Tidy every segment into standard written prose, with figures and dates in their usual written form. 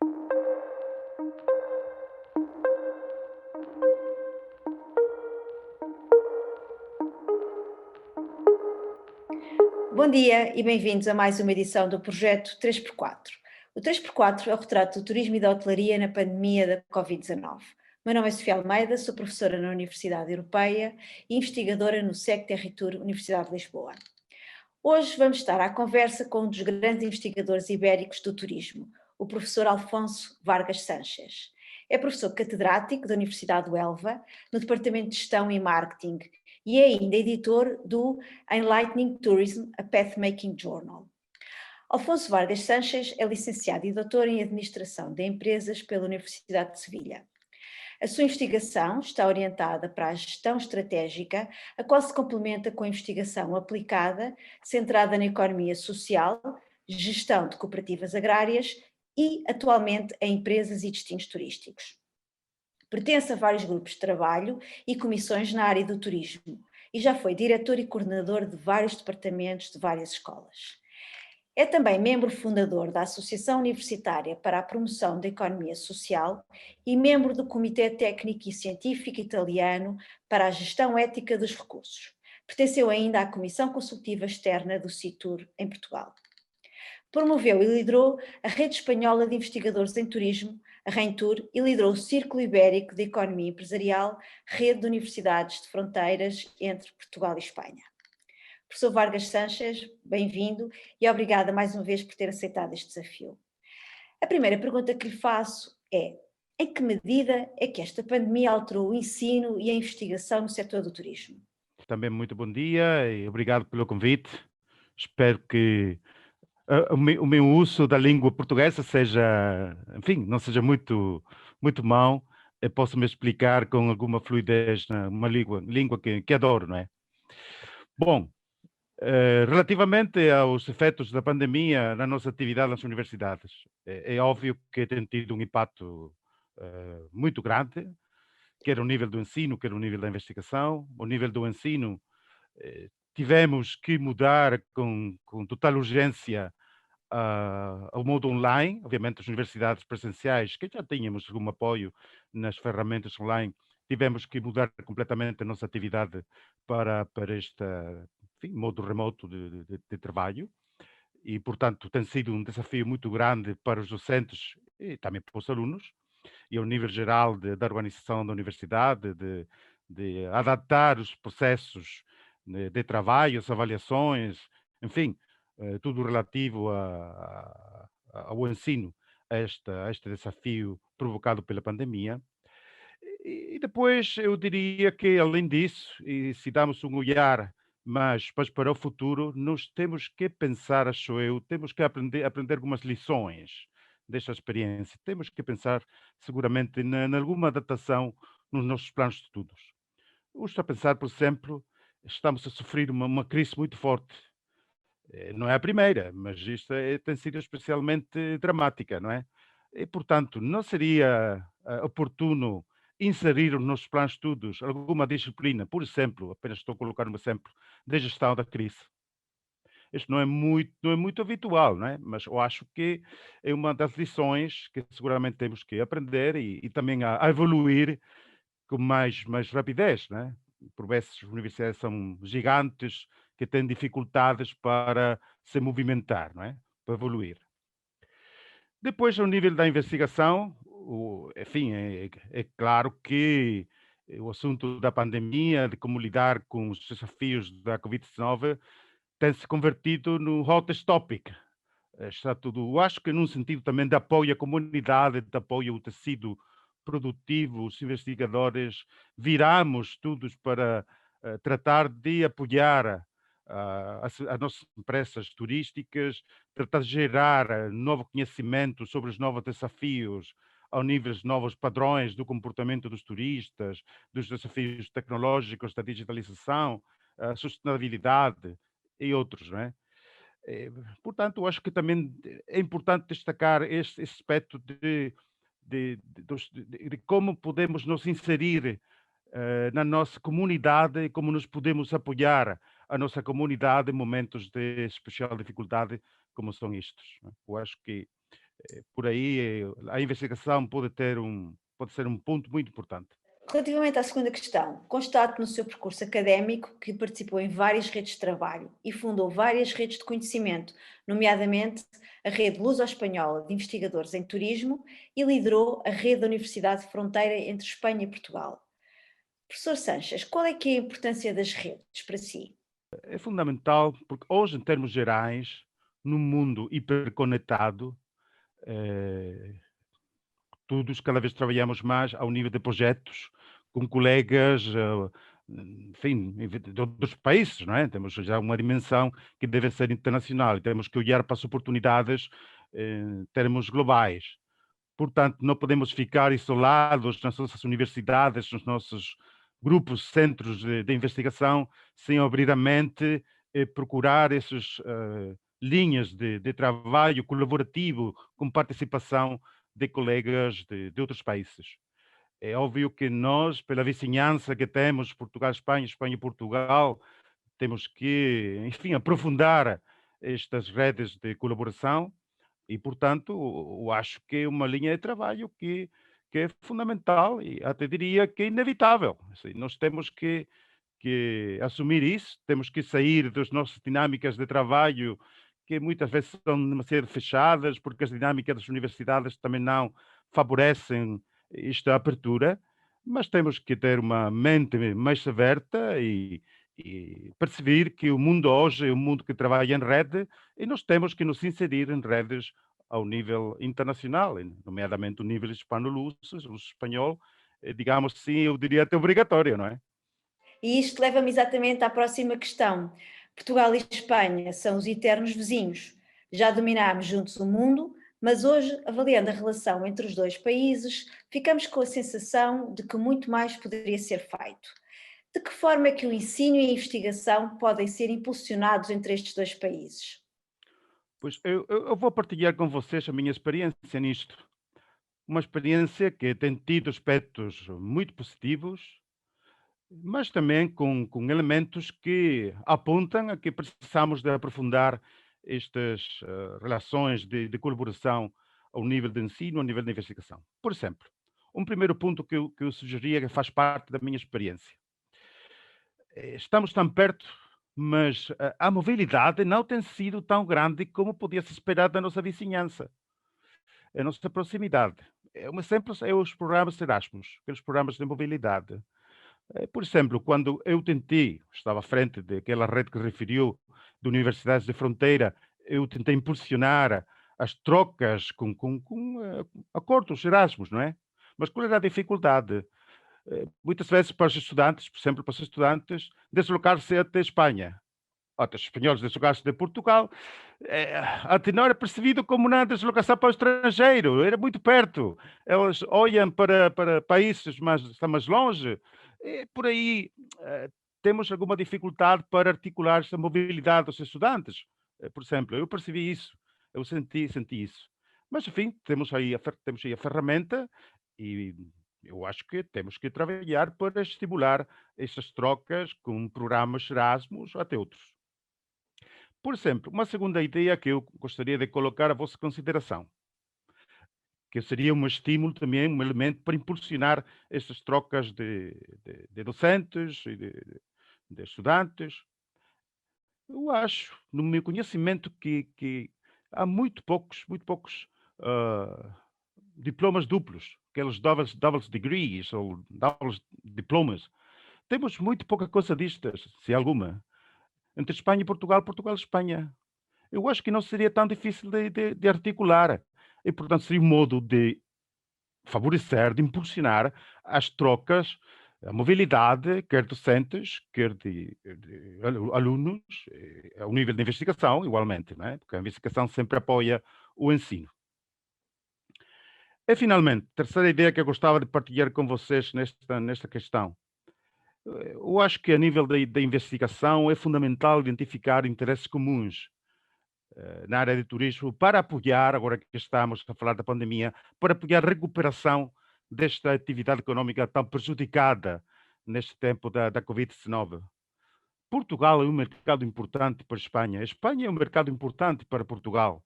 Bom dia e bem-vindos a mais uma edição do projeto 3x4. O 3x4 é o retrato do turismo e da hotelaria na pandemia da Covid-19. Meu nome é Sofia Almeida, sou professora na Universidade Europeia e investigadora no SEC Territour, Universidade de Lisboa. Hoje vamos estar à conversa com um dos grandes investigadores ibéricos do turismo, o professor Alfonso Vargas Sanches. É professor catedrático da Universidade do Elva, no Departamento de Gestão e Marketing, e é ainda editor do Enlightening Tourism, a Pathmaking Journal. Alfonso Vargas Sanches é licenciado e doutor em Administração de Empresas pela Universidade de Sevilha. A sua investigação está orientada para a gestão estratégica, a qual se complementa com a investigação aplicada, centrada na economia social, gestão de cooperativas agrárias e, atualmente, em empresas e destinos turísticos. Pertence a vários grupos de trabalho e comissões na área do turismo e já foi diretor e coordenador de vários departamentos de várias escolas. É também membro fundador da Associação Universitária para a Promoção da Economia Social e membro do Comitê Técnico e Científico Italiano para a Gestão Ética dos Recursos. Pertenceu ainda à Comissão Consultiva Externa do CITUR em Portugal. Promoveu e liderou a Rede Espanhola de Investigadores em Turismo, a REINTUR, e liderou o Círculo Ibérico de Economia Empresarial, rede de universidades de fronteiras entre Portugal e Espanha. Professor Vargas Sanches, bem-vindo e obrigada mais uma vez por ter aceitado este desafio. A primeira pergunta que lhe faço é: em que medida é que esta pandemia alterou o ensino e a investigação no setor do turismo? Também muito bom dia e obrigado pelo convite. Espero que o meu uso da língua portuguesa seja, enfim, não seja muito mau. Eu posso me explicar com alguma fluidez numa língua que adoro, não é? Bom, relativamente aos efeitos da pandemia na nossa atividade nas universidades, é óbvio que tem tido um impacto muito grande, quer ao nível do ensino, quer ao nível da investigação. Ao nível do ensino, tivemos que mudar com total urgência ao modo online. Obviamente, as universidades presenciais, que já tínhamos algum apoio nas ferramentas online, tivemos que mudar completamente a nossa atividade para este, enfim, modo remoto de trabalho. E, portanto, tem sido um desafio muito grande para os docentes e também para os alunos, e ao nível geral da organização da universidade, de adaptar os processos de trabalho, as avaliações, enfim, tudo relativo ao ensino, a este desafio provocado pela pandemia. E depois eu diria que, além disso, e se damos um olhar mas para o futuro, nós temos que pensar, acho eu, temos que aprender algumas lições desta experiência. Temos que pensar seguramente em alguma adaptação nos nossos planos de estudos. Eu estou a pensar, por exemplo, estamos a sofrer uma crise muito forte. Não é a primeira, mas isto tem sido especialmente dramática, não é? E, portanto, não seria oportuno inserir nos nossos planos de estudos alguma disciplina, por exemplo, apenas estou a colocar um exemplo, da gestão da crise. Isto não é muito habitual, não é? Mas eu acho que é uma das lições que seguramente temos que aprender e também a evoluir com mais rapidez, né? Por vezes as universidades são gigantes que têm dificuldades para se movimentar, não é? Para evoluir. Depois, ao nível da investigação, enfim, é claro que o assunto da pandemia, de como lidar com os desafios da Covid-19, tem se convertido no hottest topic. Está tudo, eu acho que num sentido também de apoio à comunidade, de apoio ao tecido produtivo, os investigadores viramos todos para tratar de apoiar as nossas empresas turísticas, tratar de gerar novo conhecimento sobre os novos desafios ao nível dos novos padrões do comportamento dos turistas, dos desafios tecnológicos da digitalização, a sustentabilidade e outros, não é? Eh, Portanto, eu acho que também é importante destacar esse aspecto de como podemos nos inserir na nossa comunidade e como nos podemos apoiar a nossa comunidade em momentos de especial dificuldade como são estes, não é? Eu acho que Por aí, a investigação pode ser um ponto muito importante. Relativamente à segunda questão, constato no seu percurso académico que participou em várias redes de trabalho e fundou várias redes de conhecimento, nomeadamente a Rede Luso-Espanhola de Investigadores em Turismo e liderou a Rede da Universidade de Fronteira entre Espanha e Portugal. Professor Sanches, qual é que é a importância das redes para si? É fundamental porque hoje, em termos gerais, no mundo hiperconectado, eh, todos cada vez trabalhamos mais ao nível de projetos com colegas, enfim, de outros países, não é? Temos já uma dimensão que deve ser internacional e temos que olhar para as oportunidades em termos globais. Portanto, não podemos ficar isolados nas nossas universidades, nos nossos grupos, centros de investigação, sem abrir a mente e procurar essas linhas de trabalho colaborativo com participação de colegas de outros países. É óbvio que nós, pela vizinhança que temos, Portugal-Espanha, Espanha-Portugal, temos que, enfim, aprofundar estas redes de colaboração e, portanto, eu acho que é uma linha de trabalho que é fundamental e até diria que é inevitável. Assim, nós temos que assumir isso, temos que sair das nossas dinâmicas de trabalho, que muitas vezes são demasiado fechadas, porque as dinâmicas das universidades também não favorecem esta abertura, mas temos que ter uma mente mais aberta e perceber que o mundo hoje é um mundo que trabalha em rede e nós temos que nos inserir em redes ao nível internacional, nomeadamente o nível hispano-luso, o espanhol, digamos assim, eu diria até obrigatório, não é? E isto leva-me exatamente à próxima questão. Portugal e Espanha são os eternos vizinhos. Já dominámos juntos o mundo, mas hoje, avaliando a relação entre os dois países, ficamos com a sensação de que muito mais poderia ser feito. De que forma é que o ensino e a investigação podem ser impulsionados entre estes dois países? Pois eu vou partilhar com vocês a minha experiência nisto. Uma experiência que tem tido aspectos muito positivos, mas também com elementos que apontam a que precisamos de aprofundar estas relações de colaboração ao nível de ensino, ao nível de investigação. Por exemplo, um primeiro ponto que eu sugeria que faz parte da minha experiência. Estamos tão perto, mas a mobilidade não tem sido tão grande como podia-se esperar da nossa vizinhança, a nossa proximidade. Um exemplo é os programas Erasmus, aqueles programas de mobilidade. Por exemplo, quando eu tentei, estava à frente daquela rede que referiu, de universidades de fronteira, eu tentei impulsionar as trocas com acordos Erasmus, não é? Mas qual era a dificuldade? Muitas vezes para os estudantes, por exemplo, para os estudantes, deslocar-se até Espanha, ou até os espanhóis deslocar-se de Portugal, até não era percebido como uma deslocação para o estrangeiro, era muito perto. Elas olham para países mais, estão mais longe, e por aí temos alguma dificuldade para articular essa mobilidade dos estudantes. Por exemplo, eu percebi isso, eu senti isso. Mas, enfim, temos aí a ferramenta e eu acho que temos que trabalhar para estimular essas trocas com programas Erasmus até outros. Por exemplo, uma segunda ideia que eu gostaria de colocar à vossa consideração, que seria um estímulo também, um elemento para impulsionar essas trocas de docentes e de estudantes. Eu acho, no meu conhecimento, que há muito poucos ah, diplomas duplos, aqueles double degrees ou doubles diplomas. Temos muito pouca coisa destas, se alguma. Entre Espanha e Portugal, Portugal e Espanha. Eu acho que não seria tão difícil de articular. E, portanto, seria um modo de favorecer, de impulsionar as trocas, a mobilidade, quer docentes, quer de alunos, ao nível de investigação, igualmente, não é? Porque a investigação sempre apoia o ensino. E, finalmente, terceira ideia que eu gostava de partilhar com vocês nesta questão. Eu acho que a nível da investigação é fundamental identificar interesses comuns na área de turismo para apoiar, agora que estamos a falar da pandemia, para apoiar a recuperação desta atividade económica tão prejudicada neste tempo da Covid-19. Portugal é um mercado importante para a Espanha é um mercado importante para Portugal.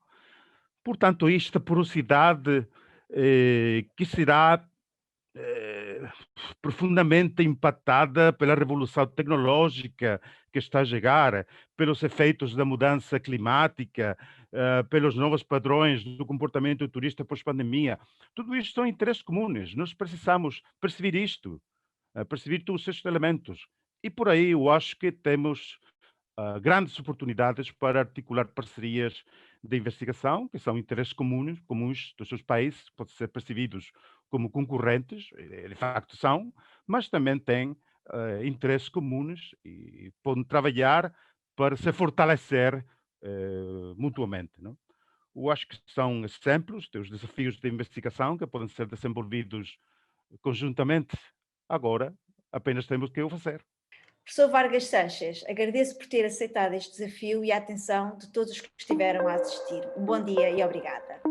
Portanto, esta porosidade que será eh, profundamente impactada pela revolução tecnológica que está a chegar, pelos efeitos da mudança climática, pelos novos padrões do comportamento do turista pós-pandemia. Tudo isto são interesses comuns. Nós precisamos perceber isto, perceber todos estes elementos. E por aí eu acho que temos grandes oportunidades para articular parcerias de investigação, que são interesses comuns dos seus países, podem ser percebidos como concorrentes, de facto são, mas também têm interesses comuns e podem trabalhar para se fortalecer mutuamente. Não? Eu acho que são exemplos dos desafios de investigação que podem ser desenvolvidos conjuntamente. Agora, apenas temos que o fazer. Professor Vargas Sanches, agradeço por ter aceitado este desafio e a atenção de todos os que estiveram a assistir. Um bom dia e obrigada.